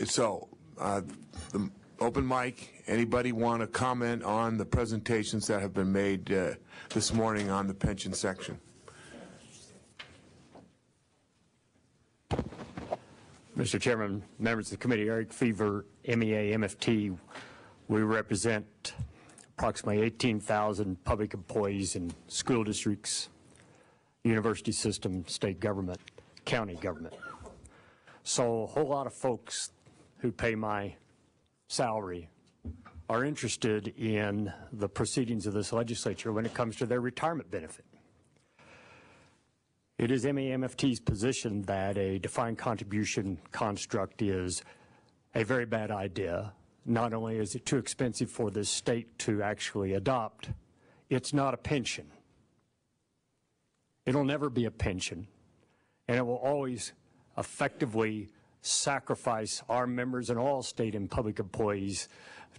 So, the open mic, anybody want to comment on the presentations that have been made this morning on the pension section? Mr. Chairman, members of the committee, Eric Feaver, MEA-MFT. We represent approximately 18,000 public employees in school districts, university system, state government, county government. So a whole lot of folks who pay my salary are interested in the proceedings of this legislature when it comes to their retirement benefit. It is MEA-MFT's position that a defined contribution construct is a very bad idea. Not only is it too expensive for this state to actually adopt, it's not a pension. It'll never be a pension, and it will always effectively sacrifice our members and all state and public employees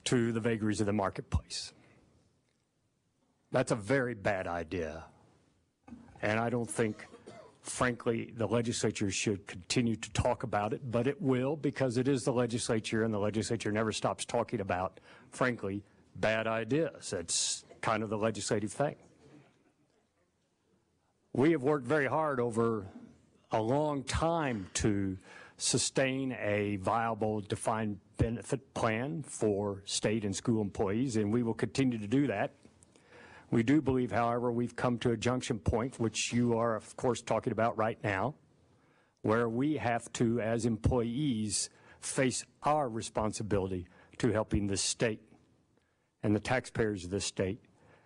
to the vagaries of the marketplace. That's a very bad idea, and I don't think, frankly, the legislature should continue to talk about it, but it will, because it is the legislature, and the legislature never stops talking about, frankly, bad ideas. That's kind of the legislative thing. We have worked very hard over a long time to sustain a viable defined benefit plan for state and school employees, and we will continue to do that. We do believe, however, we've come to a junction point, which you are, of course, talking about right now, where we have to, as employees, face our responsibility to helping the state and the taxpayers of the state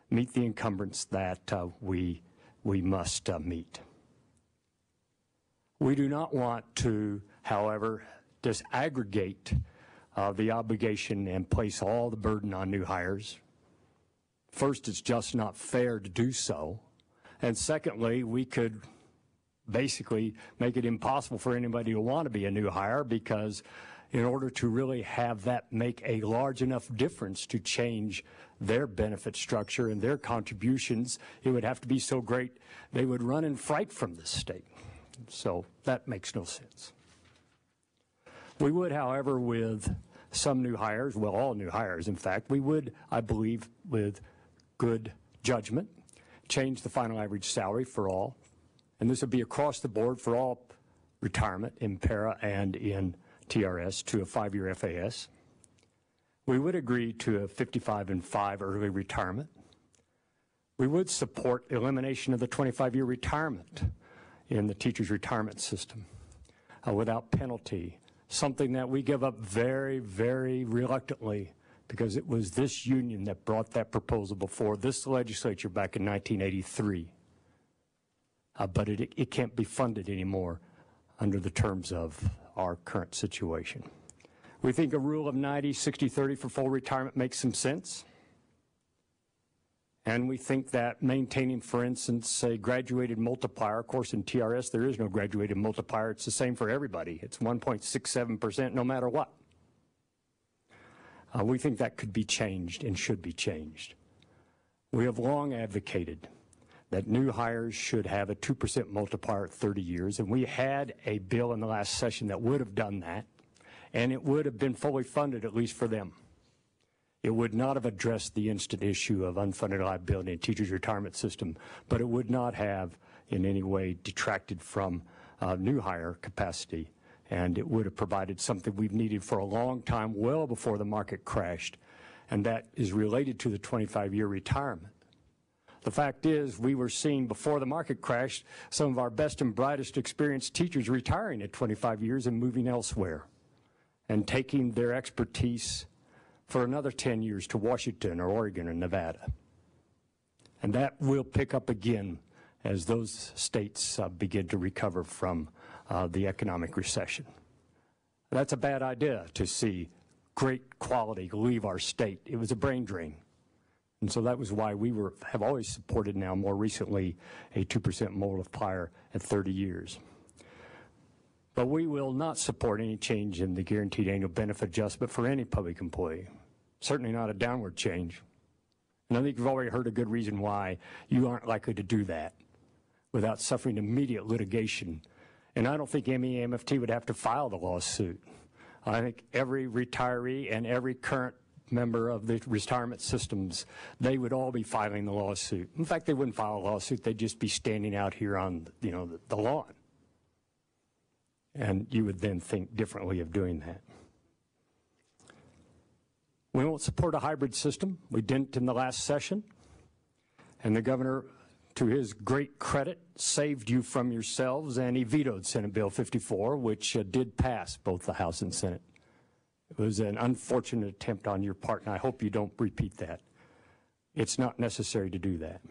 meet the encumbrance that we must meet. We do not want to, however, disaggregate the obligation and place all the burden on new hires. First, it's just not fair to do so. And secondly, we could basically make it impossible for anybody to want to be a new hire, because in order to really have that make a large enough difference to change their benefit structure and their contributions, it would have to be so great they would run in fright from this state. So that makes no sense. We would, however, with some new hires, well, all new hires, in fact, we would, I believe, with good judgment, change the final average salary for all, and this would be across the board for all retirement in para and in TRS to a 5-year FAS. We would agree to a 55 and 5 early retirement. We would support elimination of the 25-year retirement in the teacher's retirement system without penalty, something that we give up very, very reluctantly, because it was this union that brought that proposal before this legislature back in 1983. But it can't be funded anymore under the terms of our current situation. We think a rule of 90, 60, 30 for full retirement makes some sense. And we think that maintaining, for instance, a graduated multiplier, of course in TRS there is no graduated multiplier, it's the same for everybody. It's 1.67% no matter what. We think that could be changed and should be changed. We have long advocated that new hires should have a 2% multiplier at 30 years, and we had a bill in the last session that would have done that, and it would have been fully funded, at least for them. It would not have addressed the instant issue of unfunded liability in the teachers' retirement system, but it would not have in any way detracted from new hire capacity, and it would have provided something we've needed for a long time, well before the market crashed, and that is related to the 25-year retirement. The fact is, we were seeing before the market crashed some of our best and brightest experienced teachers retiring at 25 years and moving elsewhere and taking their expertise for another 10 years to Washington or Oregon or Nevada. And that will pick up again as those states begin to recover from the economic recession. That's a bad idea, to see great quality leave our state. It was a brain drain. And so that was why we have always supported, now more recently, a 2% multiplier at 30 years. But we will not support any change in the guaranteed annual benefit adjustment for any public employee. Certainly not a downward change. And I think you've already heard a good reason why you aren't likely to do that without suffering immediate litigation. And I don't think MEA-MFT would have to file the lawsuit. I think every retiree and every current member of the retirement systems, they would all be filing the lawsuit. In fact, they wouldn't file a lawsuit. They'd just be standing out here on, the lawn. And you would then think differently of doing that. We won't support a hybrid system. We didn't in the last session. And the governor, to his great credit, saved you from yourselves, and he vetoed Senate Bill 54, which did pass both the House and Senate. It was an unfortunate attempt on your part, and I hope you don't repeat that. It's not necessary to do that.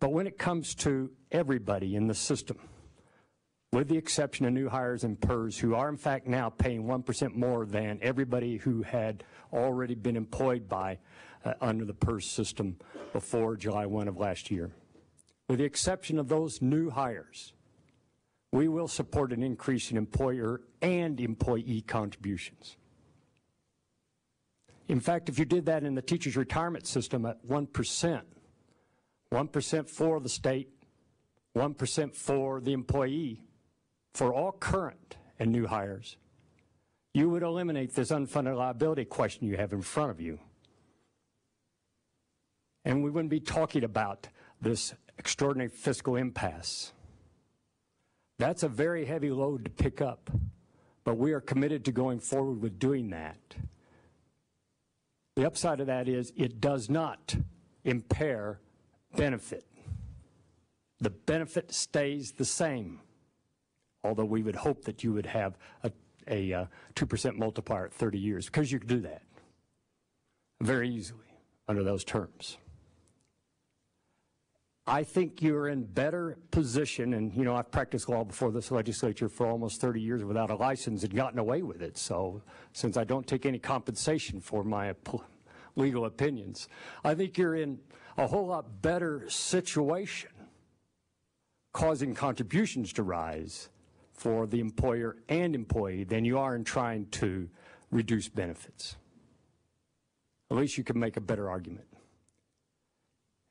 But when it comes to everybody in the system, with the exception of new hires and PERS, who are in fact now paying 1% more than everybody who had already been employed by under the PERS system before July 1 of last year. With the exception of those new hires, we will support an increase in employer and employee contributions. In fact, if you did that in the teachers' retirement system at 1%, 1% for the state, 1% for the employee, for all current and new hires, you would eliminate this unfunded liability question you have in front of you. And we wouldn't be talking about this extraordinary fiscal impasse. That's a very heavy load to pick up, but we are committed to going forward with doing that. The upside of that is it does not impair benefit. The benefit stays the same, although we would hope that you would have a 2% multiplier at 30 years, because you could do that very easily under those terms. I think you're in better position, and I've practiced law before this legislature for almost 30 years without a license and gotten away with it. So since I don't take any compensation for my legal opinions, I think you're in a whole lot better situation causing contributions to rise for the employer and employee than you are in trying to reduce benefits. At least you can make a better argument.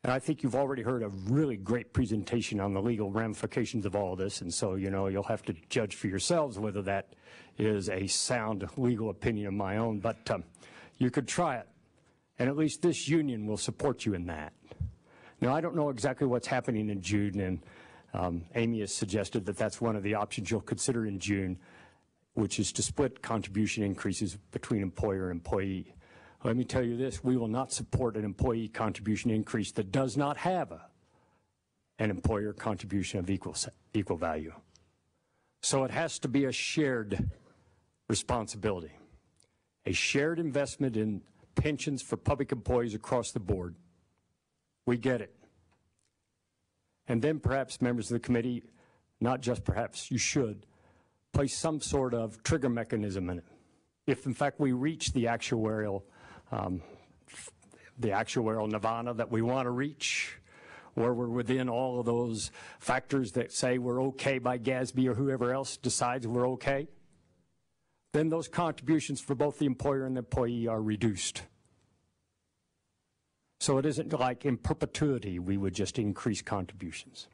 And I think you've already heard a really great presentation on the legal ramifications of all of this, and so, you'll have to judge for yourselves whether that is a sound legal opinion of my own, but you could try it, and at least this union will support you in that. Now, I don't know exactly what's happening in June, and Amy has suggested that that's one of the options you'll consider in June, which is to split contribution increases between employer and employee. Let me tell you this, we will not support an employee contribution increase that does not have an employer contribution of equal value. So it has to be a shared responsibility, a shared investment in pensions for public employees across the board. We get it. And then perhaps members of the committee, not just perhaps, you should, place some sort of trigger mechanism in it. If in fact we reach the actuarial nirvana that we want to reach, where we're within all of those factors that say we're okay by GASB or whoever else decides we're okay, then those contributions for both the employer and the employee are reduced. So it isn't like in perpetuity we would just increase contributions.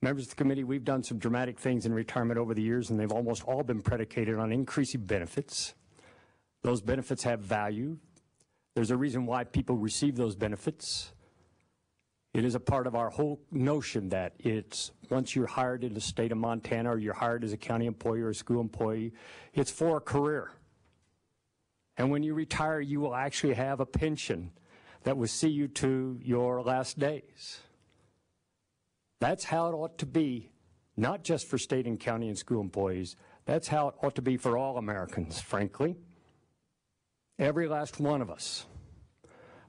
Members of the committee, we've done some dramatic things in retirement over the years, and they've almost all been predicated on increasing benefits. Those benefits have value. There's a reason why people receive those benefits. It is a part of our whole notion that it's once you're hired in the state of Montana or you're hired as a county employee or a school employee, it's for a career. And when you retire, you will actually have a pension that will see you to your last days. That's how it ought to be, not just for state and county and school employees. That's how it ought to be for all Americans, frankly. Every last one of us.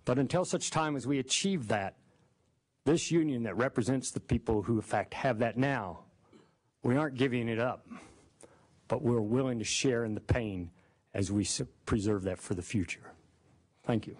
But until such time as we achieve that, this union that represents the people who in fact have that now, we aren't giving it up, but we're willing to share in the pain as we preserve that for the future. Thank you.